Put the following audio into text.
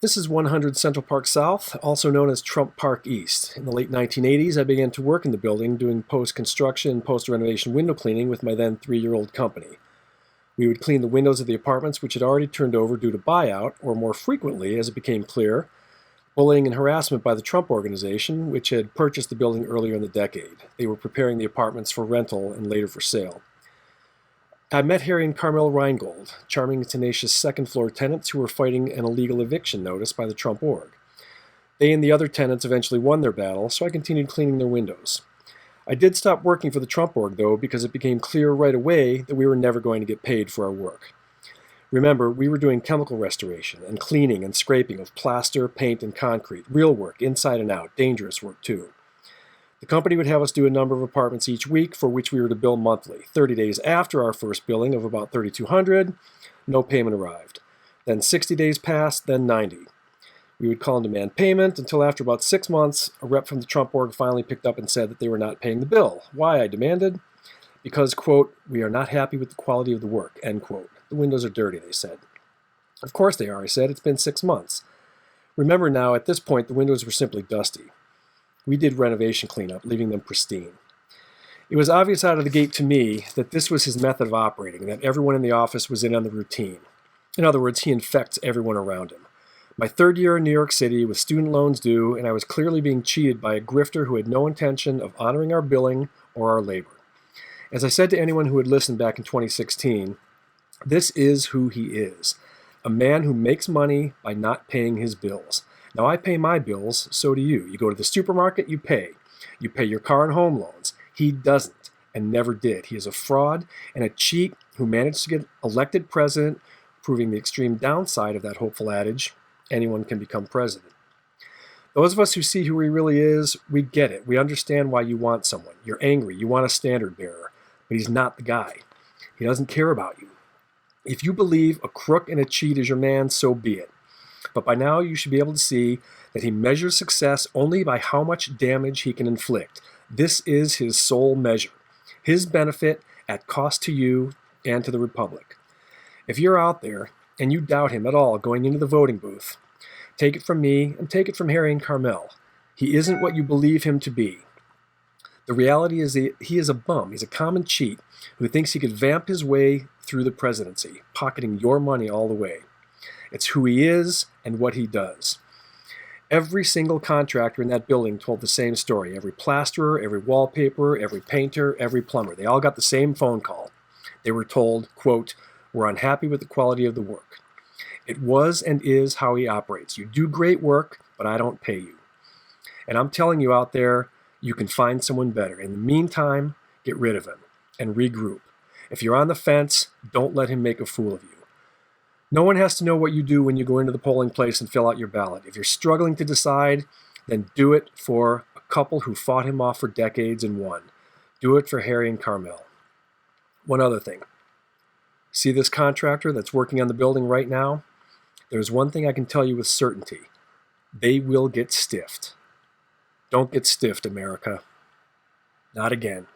This is 100 Central Park South, also known as Trump Park East. In the late 1980s, I began to work in the building doing post-construction and post-renovation window cleaning with my then 3-year-old company. We would clean the windows of the apartments which had already turned over due to buyout, or more frequently, as it became clear, bullying and harassment by the Trump Organization, which had purchased the building earlier in the decade. They were preparing the apartments for rental and later for sale. I met Harry and Carmel Reingold, charming and tenacious second-floor tenants who were fighting an illegal eviction notice by the Trump org. They and the other tenants eventually won their battle, so I continued cleaning their windows. I did stop working for the Trump org, though, because it became clear right away that we were never going to get paid for our work. Remember, we were doing chemical restoration and cleaning and scraping of plaster, paint, and concrete. Real work, inside and out, dangerous work, too. The company would have us do a number of apartments each week for which we were to bill monthly. 30 days after our first billing of about $3,200, no payment arrived. Then 60 days passed, then 90. We would call and demand payment until after about 6 months, a rep from the Trump org finally picked up and said that they were not paying the bill. Why, I demanded? Because, quote, we are not happy with the quality of the work, end quote. The windows are dirty, they said. Of course they are, I said. It's been 6 months. Remember now, at this point, the windows were simply dusty. We did renovation cleanup, leaving them pristine. It was obvious out of the gate to me that this was his method of operating, that everyone in the office was in on the routine. In other words, he infects everyone around him. My 3rd year in New York City with student loans due, and I was clearly being cheated by a grifter who had no intention of honoring our billing or our labor. As I said to anyone who had listened back in 2016, this is who he is, a man who makes money by not paying his bills. Now, I pay my bills, so do you. You go to the supermarket, you pay. You pay your car and home loans. He doesn't, and never did. He is a fraud and a cheat who managed to get elected president, proving the extreme downside of that hopeful adage, anyone can become president. Those of us who see who he really is, we get it. We understand why you want someone. You're angry. You want a standard bearer. But he's not the guy. He doesn't care about you. If you believe a crook and a cheat is your man, so be it. But by now you should be able to see that he measures success only by how much damage he can inflict. This is his sole measure, his benefit at cost to you and to the Republic. If you're out there and you doubt him at all going into the voting booth, take it from me and take it from Harry and Carmel. He isn't what you believe him to be. The reality is that he is a bum. He's a common cheat who thinks he could vamp his way through the presidency, pocketing your money all the way. It's who he is and what he does. Every single contractor in that building told the same story. Every plasterer, every wallpaperer, every painter, every plumber. They all got the same phone call. They were told, quote, we're unhappy with the quality of the work. It was and is how he operates. You do great work, but I don't pay you. And I'm telling you out there, you can find someone better. In the meantime, get rid of him and regroup. If you're on the fence, don't let him make a fool of you. No one has to know what you do when you go into the polling place and fill out your ballot. If you're struggling to decide, then do it for a couple who fought him off for decades and won. Do it for Harry and Carmel. One other thing. See this contractor that's working on the building right now? There's one thing I can tell you with certainty. They will get stiffed. Don't get stiffed, America. Not again.